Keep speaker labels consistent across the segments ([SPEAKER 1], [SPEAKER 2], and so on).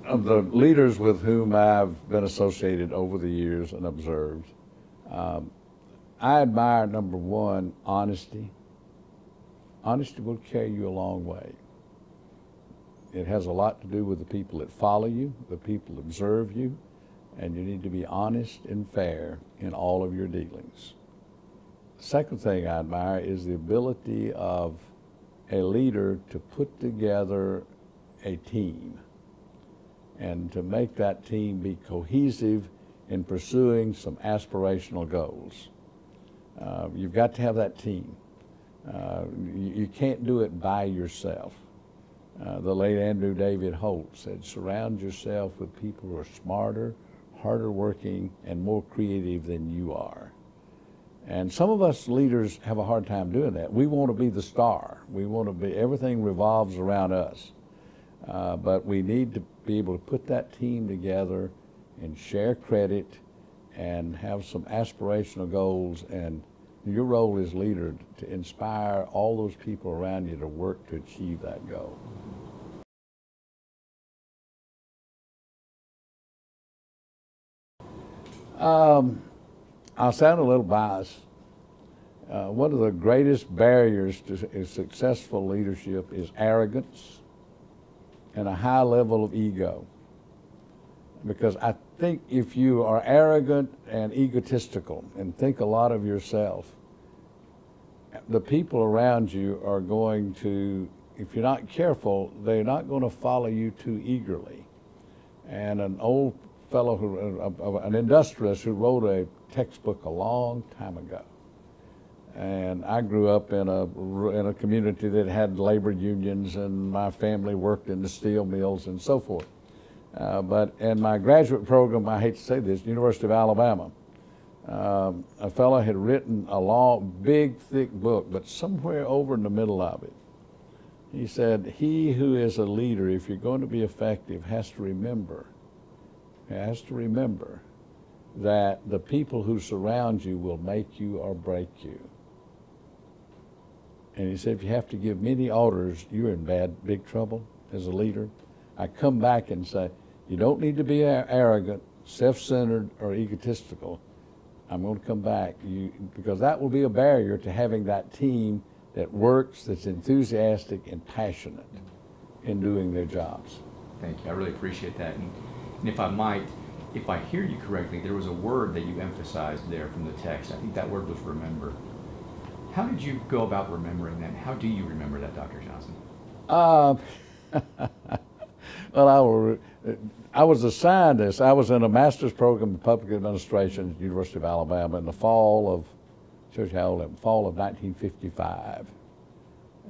[SPEAKER 1] of the leaders with whom I've been associated over the years and observed, I admire, number one, honesty. Honesty will carry you a long way. It has a lot to do with the people that follow you, the people that observe you, and you need to be honest and fair in all of your dealings. The second thing I admire is the ability of a leader to put together a team and to make that team be cohesive in pursuing some aspirational goals. You've got to have that team. You can't do it by yourself. The late Andrew David Holt said, surround yourself with people who are smarter, harder working, and more creative than you are. And some of us leaders have a hard time doing that. We want to be the star. We want to be, everything revolves around us. But we need to be able to put that team together and share credit and have some aspirational goals. And your role as leader to inspire all those people around you to work to achieve that goal. I'll sound a little biased. One of the greatest barriers to successful leadership is arrogance and a high level of ego. Because I think if you are arrogant and egotistical and think a lot of yourself, the people around you are going to, if you're not careful, they're not going to follow you too eagerly. And an old fellow, an industrialist who wrote a textbook a long time ago, and I grew up in a community that had labor unions, and my family worked in the steel mills and so forth. But in my graduate program, I hate to say this, University of Alabama, a fellow had written a long, big, thick book, but somewhere over in the middle of it, he said, he who is a leader, if you're going to be effective, has to remember that the people who surround you will make you or break you. And he said, if you have to give many orders, you're in big trouble as a leader. I come back and say, you don't need to be arrogant, self-centered, or egotistical. I'm going to come back, because that will be a barrier to having that team that works, that's enthusiastic and passionate in doing their jobs.
[SPEAKER 2] Thank you. I really appreciate that. And if I might, if I hear you correctly, there was a word that you emphasized there from the text. I think that word was remember. How did you go about remembering that? How do you remember that, Dr. Johnson?
[SPEAKER 1] Well, I was assigned this. I was in a master's program in public administration at the University of Alabama in the fall of, shows you how old I am, fall of 1955.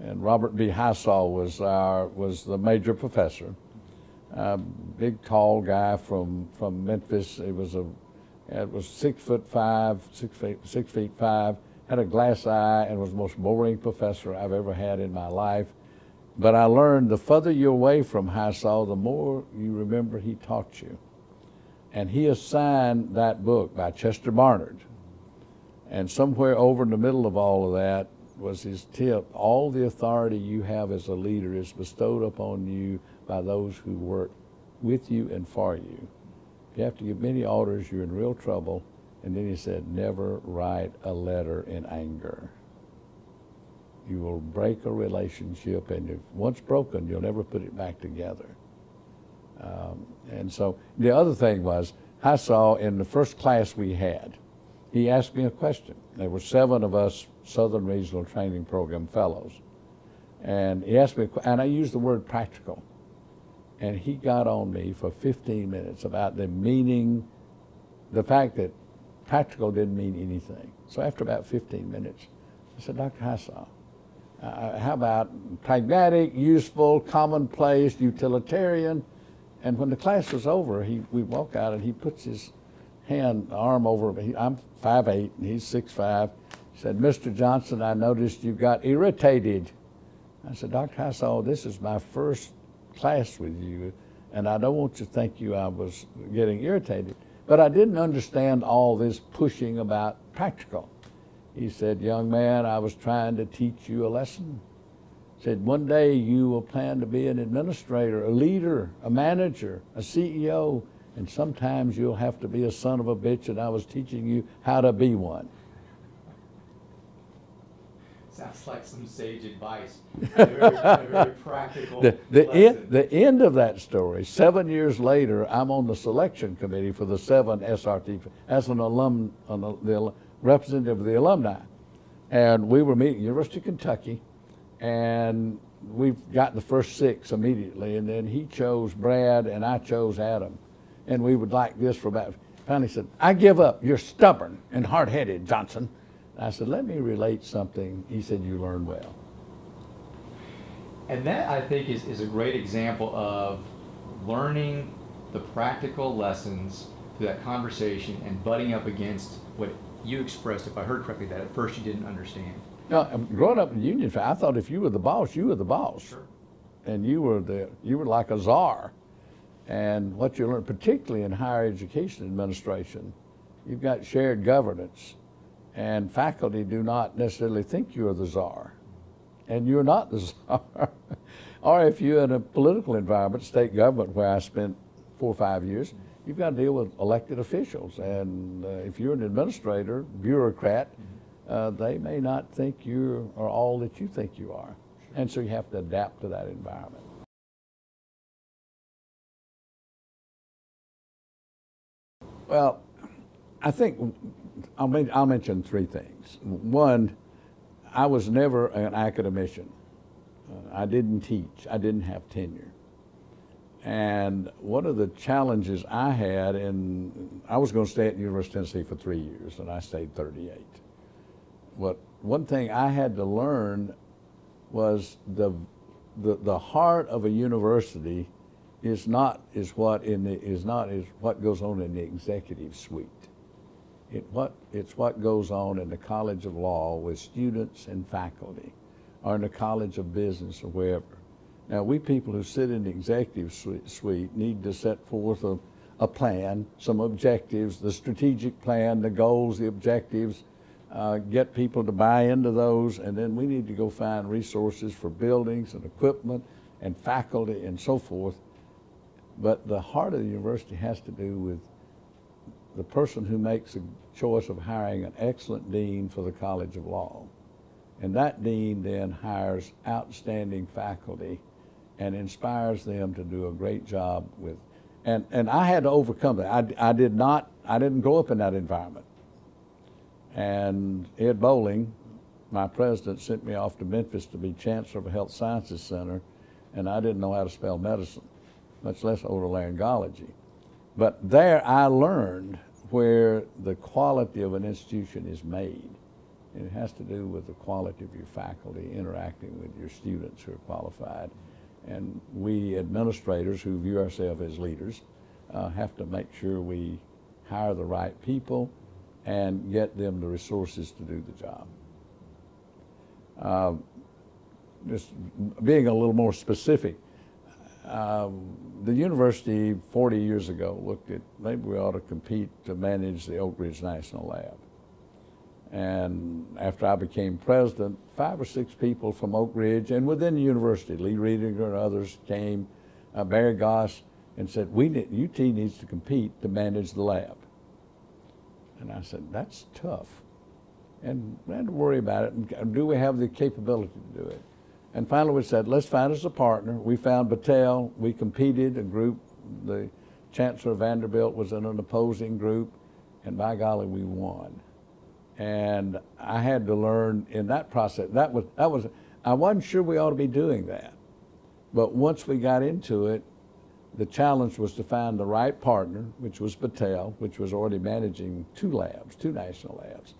[SPEAKER 1] And Robert B. Highsaw was the major professor. Big, tall guy from Memphis. It was 6'5", 6 feet 5, had a glass eye, and was the most boring professor I've ever had in my life. But I learned the further you're away from Highsaw, the more you remember he taught you. And he assigned that book by Chester Barnard. And somewhere over in the middle of all of that was his tip: all the authority you have as a leader is bestowed upon you by those who work with you and for you. If you have to give many orders, you're in real trouble. And then he said, never write a letter in anger. You will break a relationship, and if once broken, you'll never put it back together. And so the other thing was, I saw in the first class we had, he asked me a question. There were 7 of us Southern Regional Training Program fellows. And he asked me, and I used the word practical. And he got on me for 15 minutes about the meaning, the fact that practical didn't mean anything. So after about 15 minutes, I said, Dr. Highsaw, how about pragmatic, useful, commonplace, utilitarian? And when the class was over, we walk out and he puts his arm over me. I'm 5'8", and he's 6'5". He said, Mr. Johnson, I noticed you got irritated. I said, Dr. Highsaw, this is my first class with you, and I don't want to think I was getting irritated. But I didn't understand all this pushing about practical. He said, young man, I was trying to teach you a lesson. Said, one day you will plan to be an administrator, a leader, a manager, a CEO, and sometimes you'll have to be a son of a bitch, and I was teaching you how to be one.
[SPEAKER 2] Sounds like some sage advice. A very practical lesson.
[SPEAKER 1] The end of that story, 7 years later, I'm on the selection committee for the 7 SRT as an alum, the representative of the alumni. And we were meeting at University of Kentucky, and we've got the first 6 immediately, and then he chose Brad and I chose Adam. And we would like this for about, finally said, I give up, you're stubborn and hard-headed, Johnson. I said, let me relate something. He said, you learn well.
[SPEAKER 2] And that, I think, is a great example of learning the practical lessons through that conversation and butting up against what you expressed, if I heard correctly, that at first you didn't understand.
[SPEAKER 1] No, growing up in the union, I thought if you were the boss, you were the boss.
[SPEAKER 2] Sure.
[SPEAKER 1] And you were like a czar. And what you learn, particularly in higher education administration, you've got shared governance. And faculty do not necessarily think you're the czar, and you're not the czar. Or if you're in a political environment, state government, where I spent 4 or 5 years, you've got to deal with elected officials. And if you're an administrator, bureaucrat, they may not think you are all that you think you are. And so you have to adapt to that environment. Well, I think I'll mention 3 things. One, I was never an academician. I didn't teach. I didn't have tenure. And one of the challenges I had, I was going to stay at the University of Tennessee for 3 years, and I stayed 38. One thing I had to learn was the heart of a university is what goes on in the executive suite. It's what goes on in the College of Law with students and faculty, or in the College of Business or wherever. Now, we people who sit in the executive suite need to set forth a plan, some objectives, the strategic plan, the goals, the objectives, get people to buy into those, and then we need to go find resources for buildings and equipment and faculty and so forth. But the heart of the university has to do with the person who makes a choice of hiring an excellent dean for the College of Law. And that dean then hires outstanding faculty and inspires them to do a great job with. And I had to overcome that. I didn't grow up in that environment. And Ed Bowling, my president, sent me off to Memphis to be chancellor of a health sciences center, and I didn't know how to spell medicine, much less otolaryngology. But there I learned where the quality of an institution is made. And it has to do with the quality of your faculty interacting with your students who are qualified. And we administrators who view ourselves as leaders have to make sure we hire the right people and get them the resources to do the job. Just being a little more specific, the university 40 years ago looked at maybe we ought to compete to manage the Oak Ridge National Lab. And after I became president, 5 or 6 people from Oak Ridge and within the university, Lee Riedinger and others came, Barry Goss, and said, UT needs to compete to manage the lab. And I said, that's tough. And we had to worry about it. And do we have the capability to do it? And finally we said, let's find us a partner. We found Battelle. We competed, a group. The Chancellor of Vanderbilt was in an opposing group. And by golly, we won. And I had to learn in that process. I wasn't sure we ought to be doing that. But once we got into it, the challenge was to find the right partner, which was Battelle, which was already managing 2 labs, 2 national labs.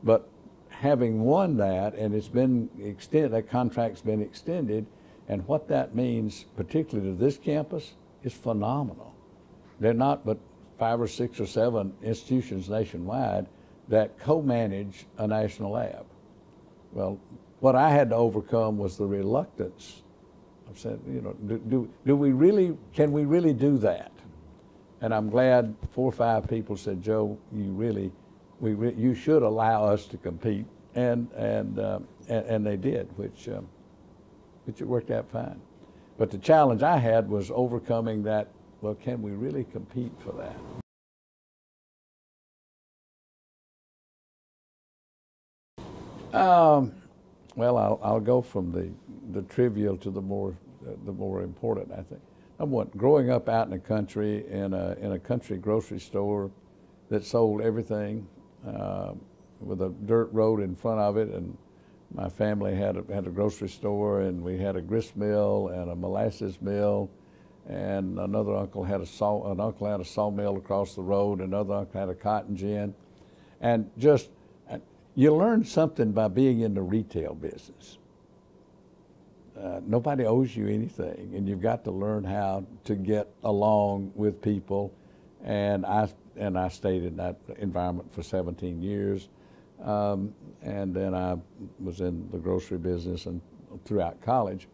[SPEAKER 1] But having won that, and it's been extended, that contract's been extended, and what that means, particularly to this campus, is phenomenal. There are not but 5 or 6 or 7 institutions nationwide that co-manage a national lab. Well, what I had to overcome was the reluctance of saying, do we really, can we really do that? And I'm glad 4 or 5 people said, Joe, you should allow us to compete, and they did, which But it worked out fine. But the challenge I had was overcoming that, well, can we really compete for that? Well, I'll go from the trivial to the more important, I think. Number one, growing up out in the country in a country grocery store that sold everything with a dirt road in front of it, and my family had a grocery store, and we had a grist mill and a molasses mill, and another uncle had a sawmill across the road, another uncle had a cotton gin, and just you learn something by being in the retail business. Nobody owes you anything, and you've got to learn how to get along with people. And I stayed in that environment for 17 years, and then I was in the grocery business and throughout college.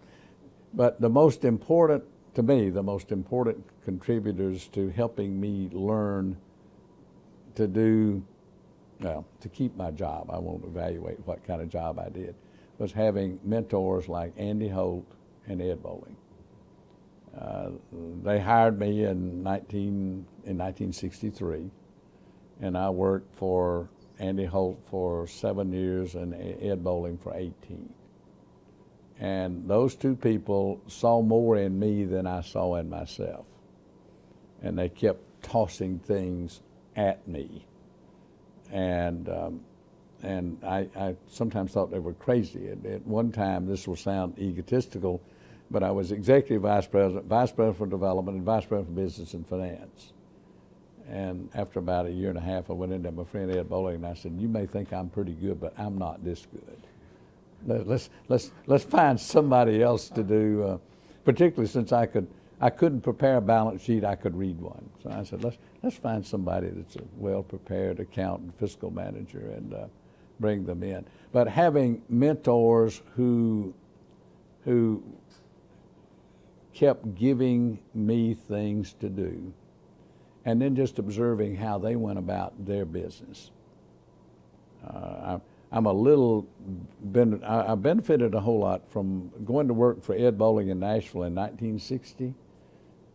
[SPEAKER 1] But the most important, to me, the most important contributors to helping me learn to do, well, to keep my job, I won't evaluate what kind of job I did, was having mentors like Andy Holt and Ed Bowling. They hired me in 1963, and I worked for Andy Holt for 7 years and Ed Bowling for 18. And those two people saw more in me than I saw in myself. And they kept tossing things at me. And I sometimes thought they were crazy. At one time, this will sound egotistical, but I was executive vice president for development, and vice president for business and finance. And after about a year and a half, I went into my friend Ed Bowling and I said, "You may think I'm pretty good, but I'm not this good. Let's find somebody else to do." Particularly since I couldn't prepare a balance sheet, I could read one. So I said, let's find somebody that's a well-prepared accountant, fiscal manager, and bring them in. But having mentors who kept giving me things to do, and then just observing how they went about their business. I benefited a whole lot from going to work for Ed Bowling in Nashville in 1960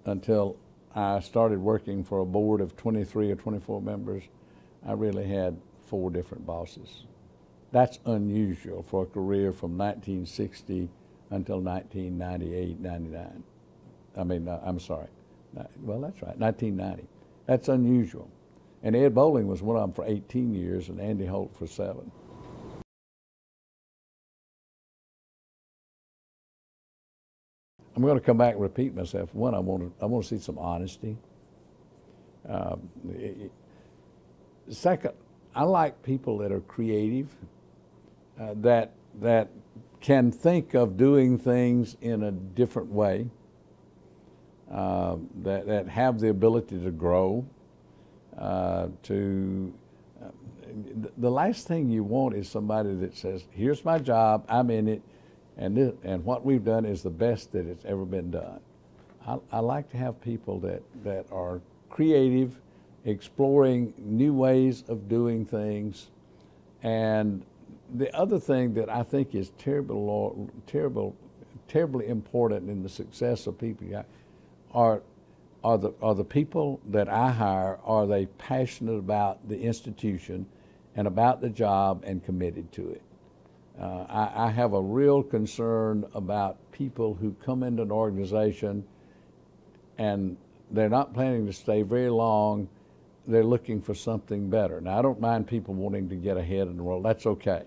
[SPEAKER 1] until I started working for a board of 23 or 24 members. I really had 4 different bosses. That's unusual for a career from 1960 until 1998, 99. I'm sorry. Well, that's right, 1990. That's unusual. And Ed Bowling was one of them for 18 years and Andy Holt for 7. I'm going to come back and repeat myself. One, I want to see some honesty. Second, I like people that are creative, that can think of doing things in a different way, that have the ability to grow. The last thing you want is somebody that says, "Here's my job, I'm in it, and what we've done is the best that it's ever been done." I like to have people that are creative, exploring new ways of doing things. And the other thing that I think is terribly important in the success of people are the people that I hire, are they passionate about the institution and about the job and committed to it? I have a real concern about people who come into an organization and they're not planning to stay very long. They're looking for something better. Now, I don't mind people wanting to get ahead in the world. That's okay.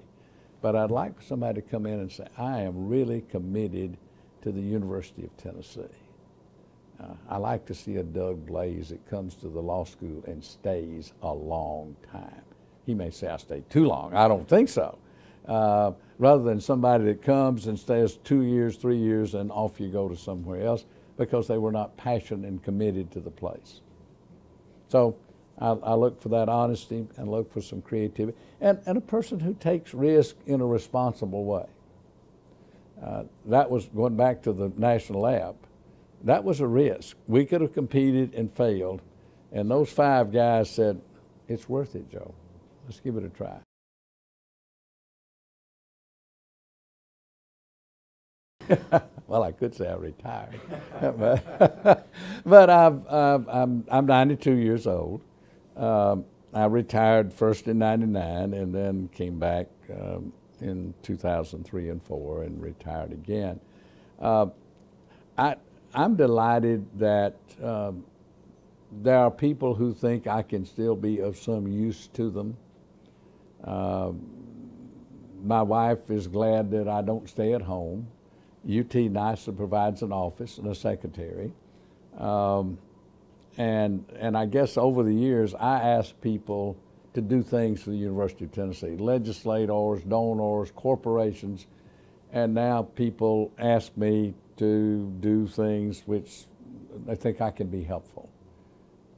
[SPEAKER 1] But I'd like somebody to come in and say, "I am really committed to the University of Tennessee." I like to see a Doug Blaze that comes to the law school and stays a long time. He may say, "I stayed too long." I don't think so. Rather than somebody that comes and stays 2 years, 3 years, and off you go to somewhere else because they were not passionate and committed to the place. So I look for that honesty and look for some creativity and a person who takes risk in a responsible way. That was going back to the National Lab. That was a risk. We could have competed and failed, and those 5 guys said, "It's worth it, Joe. Let's give it a try." Well, I could say I retired, but I'm 92 years old. I retired first in '99 and then came back in 2003 and 4 and retired again. I'm delighted that there are people who think I can still be of some use to them. My wife is glad that I don't stay at home. UT nicely provides an office and a secretary. And I guess over the years, I asked people to do things for the University of Tennessee, legislators, donors, corporations, and now people ask me to do things which they think I can be helpful.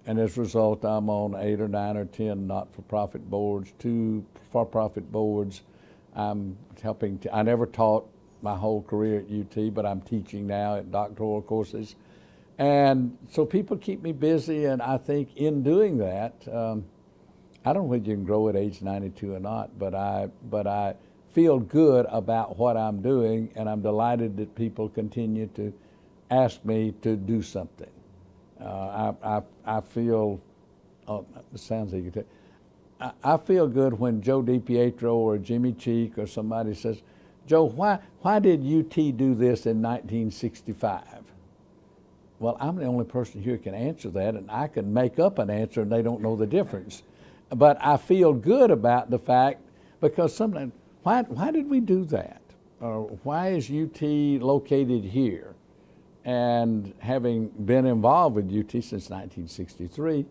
[SPEAKER 1] And as a result, I'm on 8 or 9 or 10 not-for-profit boards, 2 for-profit boards. I'm helping, I never taught my whole career at UT, but I'm teaching now at doctoral courses. And so people keep me busy, and I think in doing that, I don't know whether you can grow at age 92 or not, but I feel good about what I'm doing, and I'm delighted that people continue to ask me to do something. I feel, oh, it sounds egotistic. I feel good when Joe DiPietro or Jimmy Cheek or somebody says, Joe, why did UT do this in 1965? Well, I'm the only person here who can answer that, and I can make up an answer and they don't know the difference. But I feel good about the fact, because sometimes, why did we do that? Or why is UT located here? And having been involved with UT since 1963,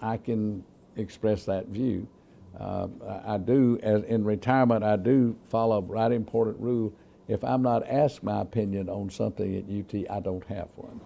[SPEAKER 1] I can express that view. I do, as in retirement, I do follow a right important rule. If I'm not asked my opinion on something at UT, I don't have one.